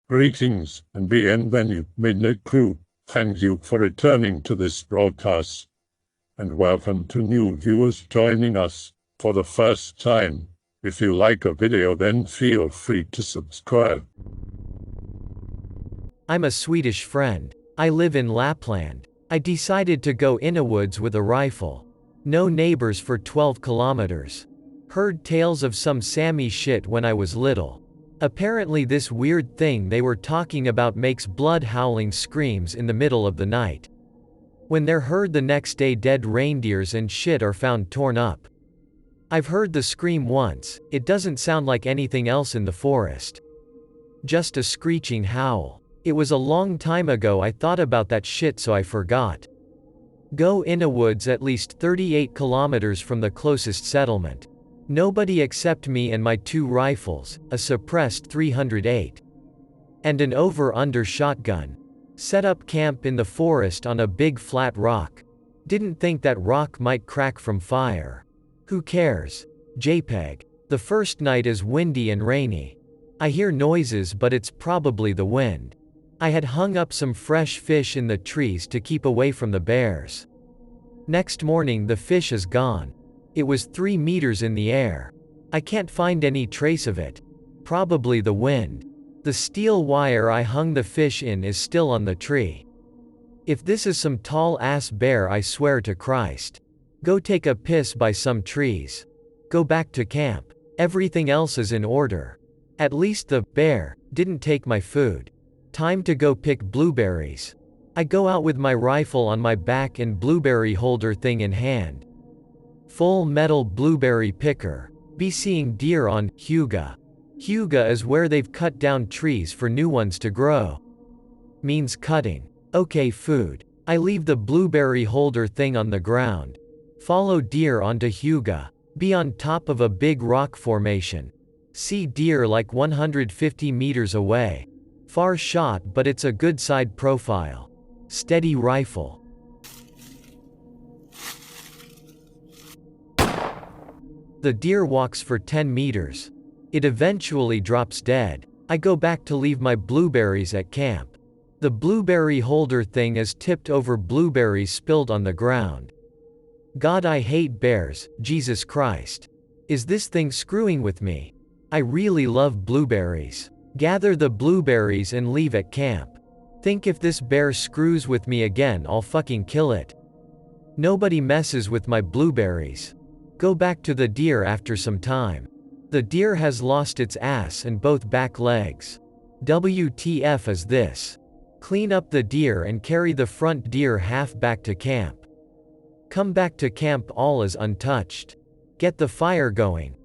Greetings and bienvenue, Midnight Crew. Thank you for returning to this broadcast, and welcome to new viewers joining us for the first time. If you like a video, then feel free to subscribe. I'm a Swedish friend. I live in Lapland. I decided to go Innawoods with a rifle. No neighbors for 12 kilometers. Heard tales of some Sami shit when I was little. Apparently this weird thing they were talking about makes blood-howling screams in the middle of the night. When they're heard the next day, dead reindeers and shit are found torn up. I've heard the scream once. It doesn't sound like anything else in the forest. Just a screeching howl. It was a long time ago I thought about that shit, so I forgot. Go Innawoods, at least 38 kilometers from the closest settlement. Nobody except me and my 2 rifles, a suppressed 308. And an over-under shotgun. Set up camp in the forest on a big flat rock. Didn't think that rock might crack from fire. Who cares? JPEG. The first night is windy and rainy. I hear noises, but it's probably the wind. I had hung up some fresh fish in the trees to keep away from the bears. Next morning the fish is gone. It was 3 meters in the air. I can't find any trace of it. Probably the wind. The steel wire I hung the fish in is still on the tree. If this is some tall-ass bear, I swear to Christ. Go take a piss by some trees. Go back to camp. Everything else is in order. At least the bear didn't take my food. Time to go pick blueberries. I go out with my rifle on my back and blueberry holder thing in hand. Full metal blueberry picker. Be seeing deer on Huga. Huga is where they've cut down trees for new ones to grow. Means cutting. Okay, food. I leave the blueberry holder thing on the ground. Follow deer onto Huga. Be on top of a big rock formation. See deer like 150 meters away. Far shot, but it's a good side profile. Steady rifle. The deer walks for 10 meters. It eventually drops dead. I go back to leave my blueberries at camp. The blueberry holder thing is tipped over, blueberries spilled on the ground. God, I hate bears, Jesus Christ. Is this thing screwing with me? I really love blueberries. Gather the blueberries and leave at camp. Think if this bear screws with me again, I'll fucking kill it. Nobody messes with my blueberries. Go back to the deer after some time. The deer has lost its ass and both back legs. WTF is this? Clean up the deer and carry the front deer half back to camp. Come back to camp, all is untouched. Get the fire going.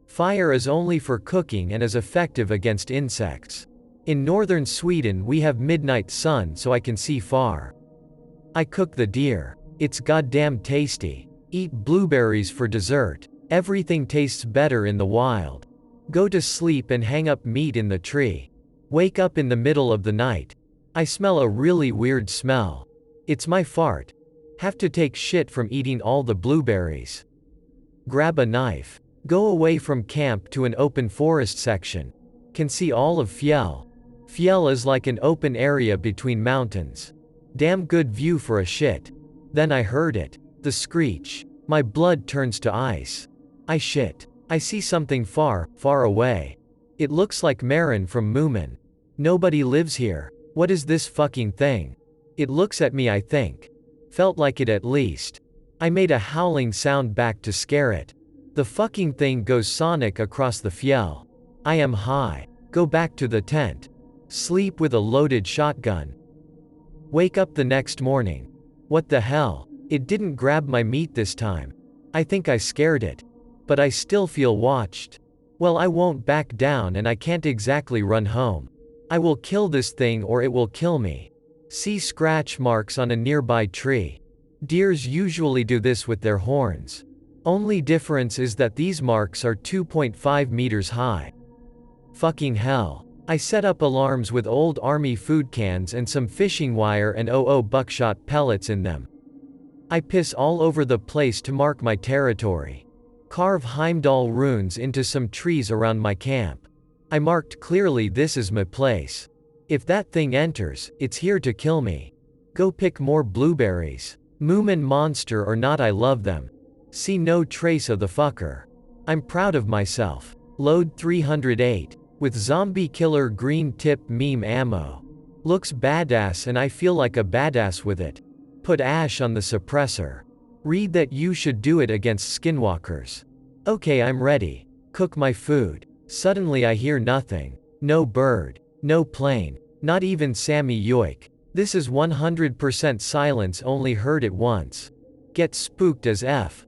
Fire is only for cooking and is effective against insects. In northern Sweden we have midnight sun, so I can see far. I cook the deer. It's goddamn tasty. Eat blueberries for dessert. Everything tastes better in the wild. Go to sleep and hang up meat in the tree. Wake up in the middle of the night. I smell a really weird smell. It's my fart. Have to take shit from eating all the blueberries. Grab a knife. Go away from camp to an open forest section. Can see all of Fjell. Fjell is like an open area between mountains. Damn good view for a shit. Then I heard it. The screech. My blood turns to ice. I shit. I see something far, far away. It looks like Marin from Moomin. Nobody lives here. What is this fucking thing? It looks at me, I think. Felt like it at least. I made a howling sound back to scare it. The fucking thing goes sonic across the fjell. I am high. Go back to the tent. Sleep with a loaded shotgun. Wake up the next morning. What the hell? It didn't grab my meat this time. I think I scared it. But I still feel watched. Well, I won't back down, and I can't exactly run home. I will kill this thing or it will kill me. See scratch marks on a nearby tree. Deers usually do this with their horns. Only difference is that these marks are 2.5 meters high. Fucking hell. I set up alarms with old army food cans and some fishing wire and buckshot pellets in them. I piss all over the place to mark my territory. Carve Heimdall runes into some trees around my camp. I marked clearly this is my place. If that thing enters, it's here to kill me. Go pick more blueberries. Moomin monster or not, I love them. See no trace of the fucker. I'm proud of myself. Load 308. With zombie killer green tip meme ammo. Looks badass and I feel like a badass with it. Put ash on the suppressor. Read that you should do it against skinwalkers. Okay, I'm ready. Cook my food. Suddenly I hear nothing. No bird. No plane. Not even Sammy Yoik. This is 100% silence, only heard it once. Get spooked as F.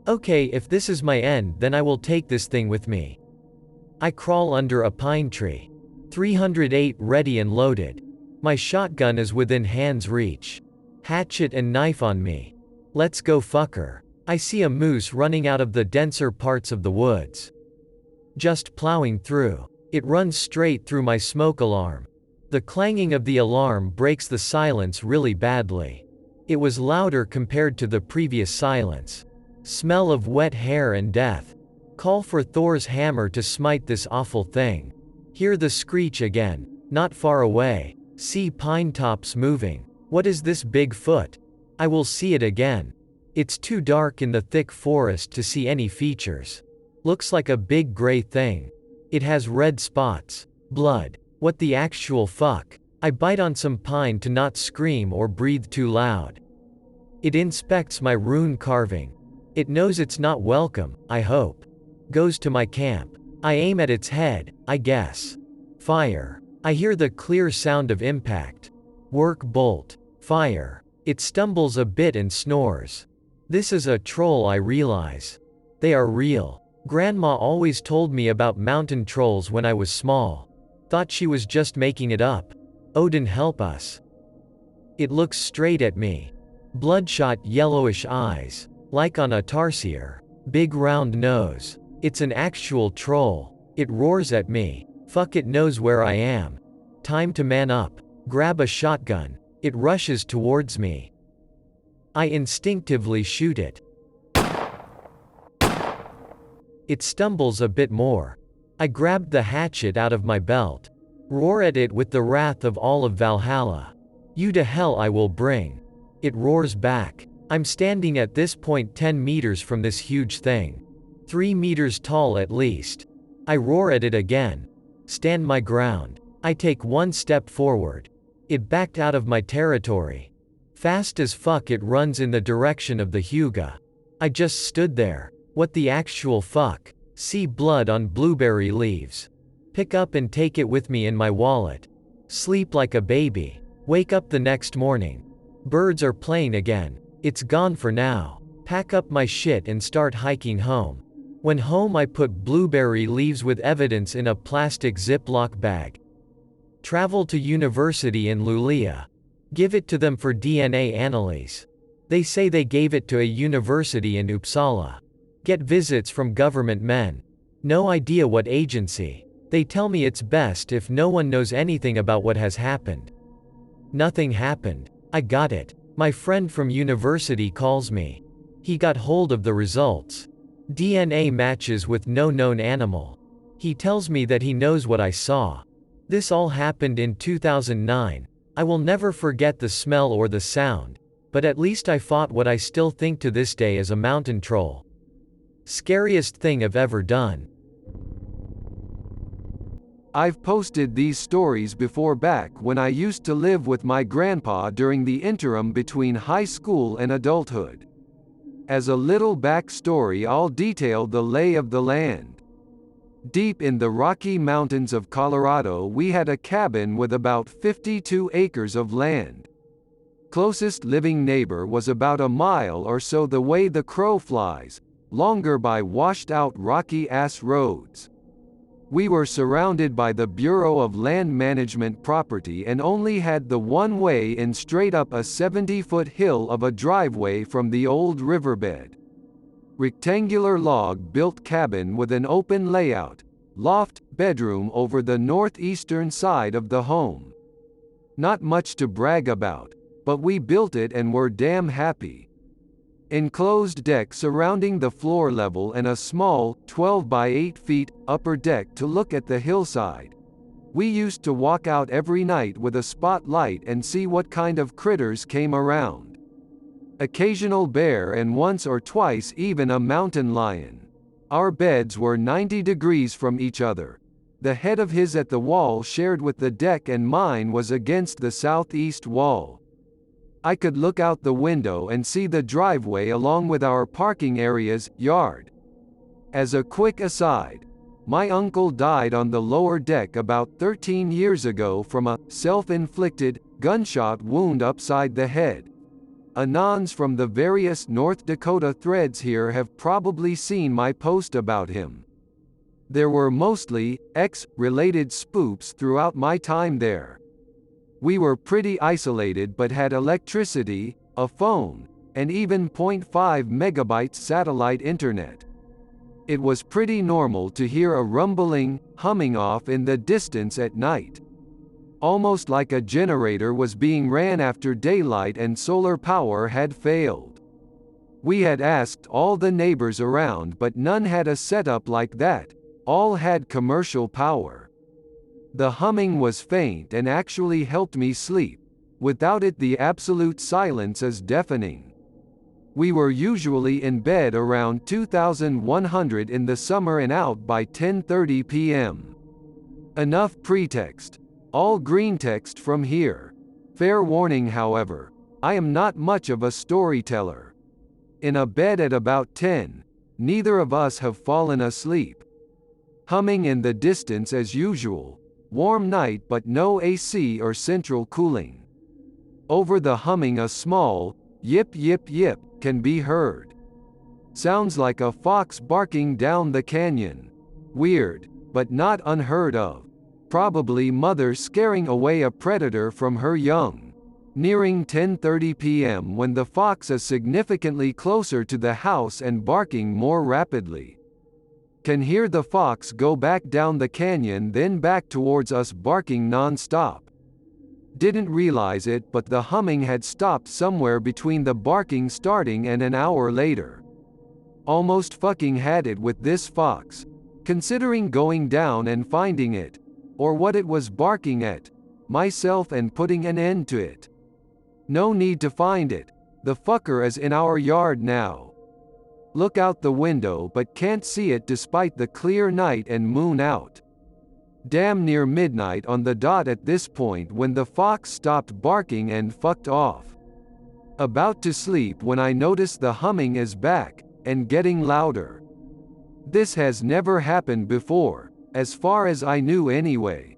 Okay, if this is my end, then I will take this thing with me. I crawl under a pine tree. 308 ready and loaded. My shotgun is within hand's reach. Hatchet and knife on me. Let's go fucker. I see a moose running out of the denser parts of the woods. Just plowing through. It runs straight through my smoke alarm. The clanging of the alarm breaks the silence really badly. It was louder compared to the previous silence. Smell of wet hair and death. Call for Thor's hammer to smite this awful thing. Hear the screech again. Not far away. See pine tops moving. What is this big foot? I will see it again. It's too dark in the thick forest to see any features. Looks like a big gray thing. It has red spots. Blood. What the actual fuck? I bite on some pine to not scream or breathe too loud. It inspects my rune carving. It knows it's not welcome, I hope. Goes to my camp. I aim at its head, I guess. Fire. I hear the clear sound of impact. Work bolt. Fire. It stumbles a bit and snores. This is a troll, I realize. They are real. Grandma always told me about mountain trolls when I was small. Thought she was just making it up. Odin help us. It looks straight at me. Bloodshot yellowish eyes. Like on a tarsier. Big round nose. It's an actual troll. It roars at me. Fuck, it knows where I am. Time to man up. Grab a shotgun. It rushes towards me. I instinctively shoot it. It stumbles a bit more. I grabbed the hatchet out of my belt. Roar at it with the wrath of all of Valhalla. You to hell I will bring. It roars back. I'm standing at this point 10 meters from this huge thing. 3 meters tall at least. I roar at it again. Stand my ground. I take one step forward. It backed out of my territory. Fast as fuck it runs in the direction of the Huga. I just stood there. What the actual fuck? See blood on blueberry leaves. Pick up and take it with me in my wallet. Sleep like a baby. Wake up the next morning. Birds are playing again. It's gone for now. Pack up my shit and start hiking home. When home I put blueberry leaves with evidence in a plastic Ziploc bag. Travel to university in Luleå. Give it to them for DNA analysis. They say they gave it to a university in Uppsala. Get visits from government men. No idea what agency. They tell me it's best if no one knows anything about what has happened. Nothing happened. I got it. My friend from university calls me. He got hold of the results. DNA matches with no known animal. He tells me that he knows what I saw. This all happened in 2009. I will never forget the smell or the sound, but at least I fought what I still think to this day is a mountain troll. Scariest thing I've ever done. I've posted these stories before back when I used to live with my grandpa during the interim between high school and adulthood. As a little backstory, I'll detail the lay of the land. Deep in the Rocky Mountains of Colorado, we had a cabin with about 52 acres of land. Closest living neighbor was about a mile or so the way the crow flies, longer by washed-out rocky-ass roads. We were surrounded by the Bureau of Land Management property and only had the one way in straight up a 70-foot hill of a driveway from the old riverbed. Rectangular log-built cabin with an open layout, loft, bedroom over the northeastern side of the home. Not much to brag about, but we built it and were damn happy. enclosed deck surrounding the floor level and a small, 12 by 8 feet, upper deck to look at the hillside. We used to walk out every night with a spotlight and see what kind of critters came around. Occasional bear and once or twice even a mountain lion. Our beds were 90 degrees from each other. The head of his at the wall shared with the deck and mine was against the southeast wall. I could look out the window and see the driveway along with our parking area's yard. As a quick aside, my uncle died on the lower deck about 13 years ago from a self-inflicted gunshot wound upside the head. Anons from the various North Dakota threads here have probably seen my post about him. There were mostly X-related spoops throughout my time there. We were pretty isolated but had electricity, a phone, and even 0.5 megabytes satellite internet. It was pretty normal to hear a rumbling, humming off in the distance at night. Almost like a generator was being ran after daylight and solar power had failed. We had asked all the neighbors around but none had a setup like that, all had commercial power. The humming was faint and actually helped me sleep. Without it the absolute silence is deafening. We were usually in bed around 2100 in the summer and out by 10:30 p.m. Enough pretext. All greentext from here. Fair warning however, I am not much of a storyteller. In a bed at about 10, neither of us have fallen asleep. Humming in the distance as usual, warm night but no AC or central cooling. Over the humming a small, yip yip yip, can be heard. Sounds like a fox barking down the canyon. Weird, but not unheard of. Probably mother scaring away a predator from her young. Nearing 10:30 p.m. when the fox is significantly closer to the house and barking more rapidly. Can hear the fox go back down the canyon then back towards us barking non-stop. Didn't realize it but the humming had stopped somewhere between the barking starting and an hour later. Almost fucking had it with this fox. Considering going down and finding it. Or what it was barking at. Myself and putting an end to it. No need to find it. The fucker is in our yard now. Look out the window but can't see it despite the clear night and moon out. Damn near midnight on the dot at this point when the fox stopped barking and fucked off. About to sleep when I notice the humming is back, and getting louder. This has never happened before, as far as I knew anyway.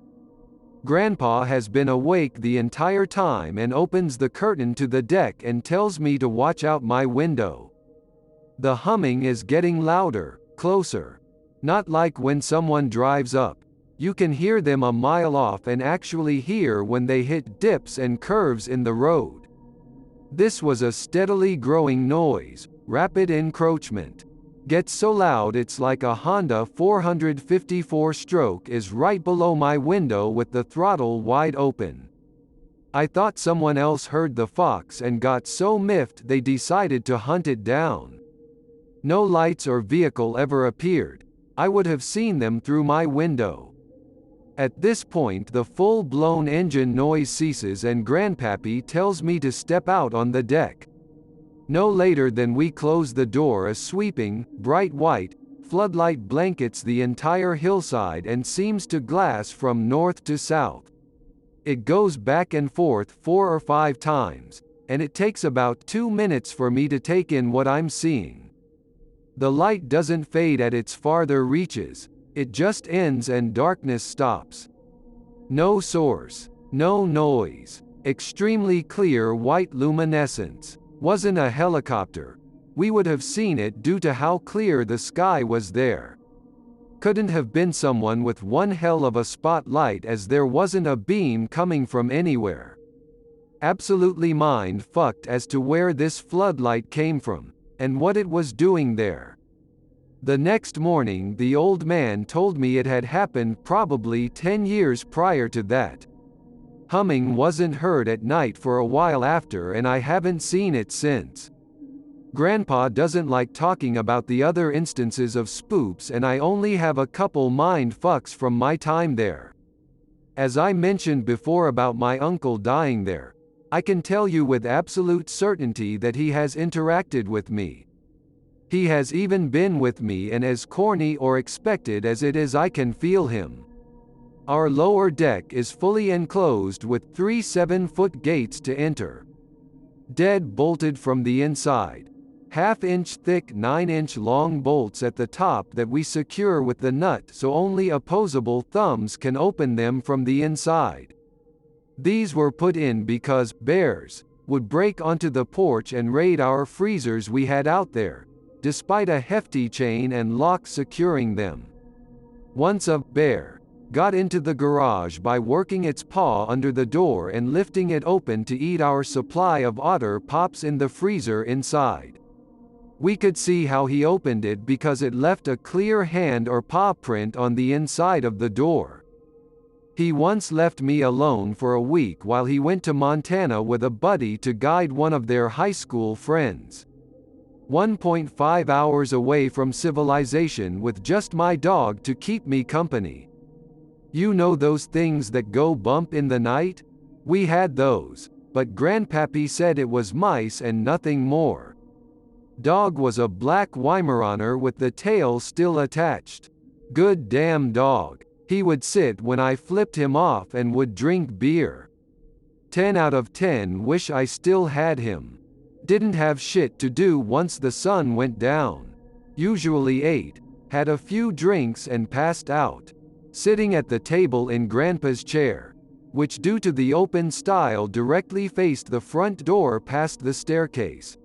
Grandpa has been awake the entire time and opens the curtain to the deck and tells me to watch out my window. The humming is getting louder, closer. Not like when someone drives up. You can hear them a mile off and actually hear when they hit dips and curves in the road. This was a steadily growing noise, rapid encroachment. Gets so loud it's like a Honda 454 stroke is right below my window with the throttle wide open. I thought someone else heard the fox and got so miffed they decided to hunt it down. No lights or vehicle ever appeared. I would have seen them through my window. At this point the full-blown engine noise ceases and Grandpappy tells me to step out on the deck. No later than we close the door a sweeping, bright white, floodlight blankets the entire hillside and seems to glass from north to south. It goes back and forth 4 or 5 times, and it takes about 2 minutes for me to take in what I'm seeing. The light doesn't fade at its farther reaches. It just ends and darkness stops. No source, no noise, extremely clear white luminescence. Wasn't a helicopter. We would have seen it due to how clear the sky was there. Couldn't have been someone with one hell of a spotlight as there wasn't a beam coming from anywhere. Absolutely mind-fucked as to where this floodlight came from, and what it was doing there. The next morning the old man told me it had happened probably 10 years prior to that. Humming wasn't heard at night for a while after and I haven't seen it since. Grandpa doesn't like talking about the other instances of spooks, and I only have a couple mind fucks from my time there. As I mentioned before about my uncle dying there, I can tell you with absolute certainty that he has interacted with me. He has even been with me, and as corny or expected as it is, I can feel him. Our lower deck is fully enclosed with 3 7-foot gates to enter. Dead bolted from the inside. Half-inch thick 9-inch long bolts at the top that we secure with the nut so only opposable thumbs can open them from the inside. These were put in because bears would break onto the porch and raid our freezers we had out there, despite a hefty chain and lock securing them. Once a bear got into the garage by working its paw under the door and lifting it open to eat our supply of otter pops in the freezer inside. We could see how he opened it because it left a clear hand or paw print on the inside of the door. He once left me alone for a week while he went to Montana with a buddy to guide one of their high school friends. 1.5 hours away from civilization with just my dog to keep me company. You know those things that go bump in the night? We had those, but Grandpappy said it was mice and nothing more. Dog was a black Weimaraner with the tail still attached. Good damn dog. He would sit when I flipped him off and would drink beer. 10 out of 10 wish I still had him. Didn't have shit to do once the sun went down. Usually ate, had a few drinks and passed out. Sitting at the table in Grandpa's chair, which due to the open style directly faced the front door past the staircase.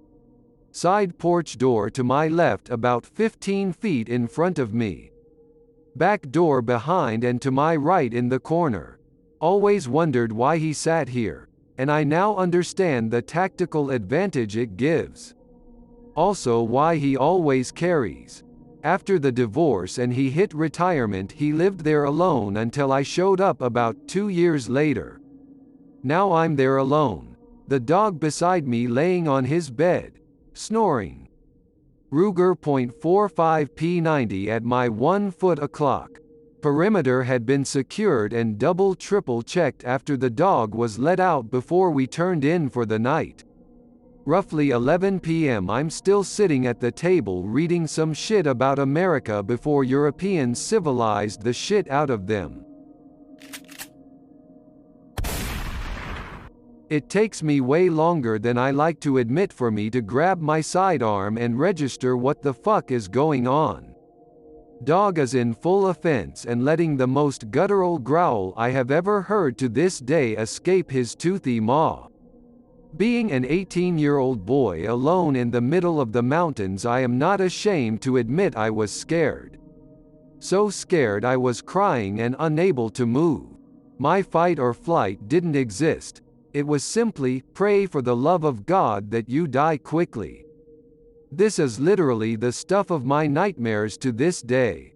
Side porch door to my left about 15 feet in front of me. Back door behind and to my right in the corner. Always wondered why he sat here, and I now understand the tactical advantage it gives. Also why he always carries. After the divorce and he hit retirement, he lived there alone until I showed up about 2 years later. Now I'm there alone. The dog beside me laying on his bed, snoring. Ruger .45 P90 at my 1 foot o'clock. Perimeter had been secured and triple checked after the dog was let out before we turned in for the night. Roughly 11 p.m. I'm still sitting at the table reading some shit about America before Europeans civilized the shit out of them. It takes me way longer than I like to admit for me to grab my sidearm and register what the fuck is going on. Dog is in full offense and letting the most guttural growl I have ever heard to this day escape his toothy maw. Being an 18-year-old boy alone in the middle of the mountains, I am not ashamed to admit I was scared. So scared I was crying and unable to move. My fight or flight didn't exist. It was simply, pray for the love of God that you die quickly. This is literally the stuff of my nightmares to this day.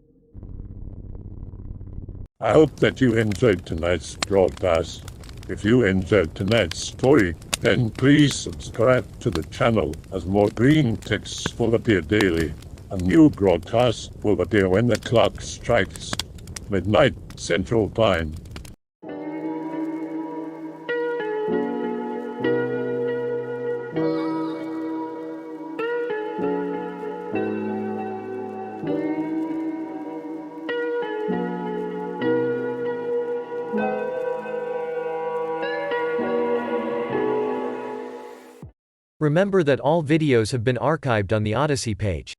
I hope that you enjoyed tonight's broadcast. If you enjoyed tonight's story, then please subscribe to the channel as more Greentexts will appear daily. A new broadcast will appear when the clock strikes midnight Central Time. Remember that all videos have been archived on the Odyssey page.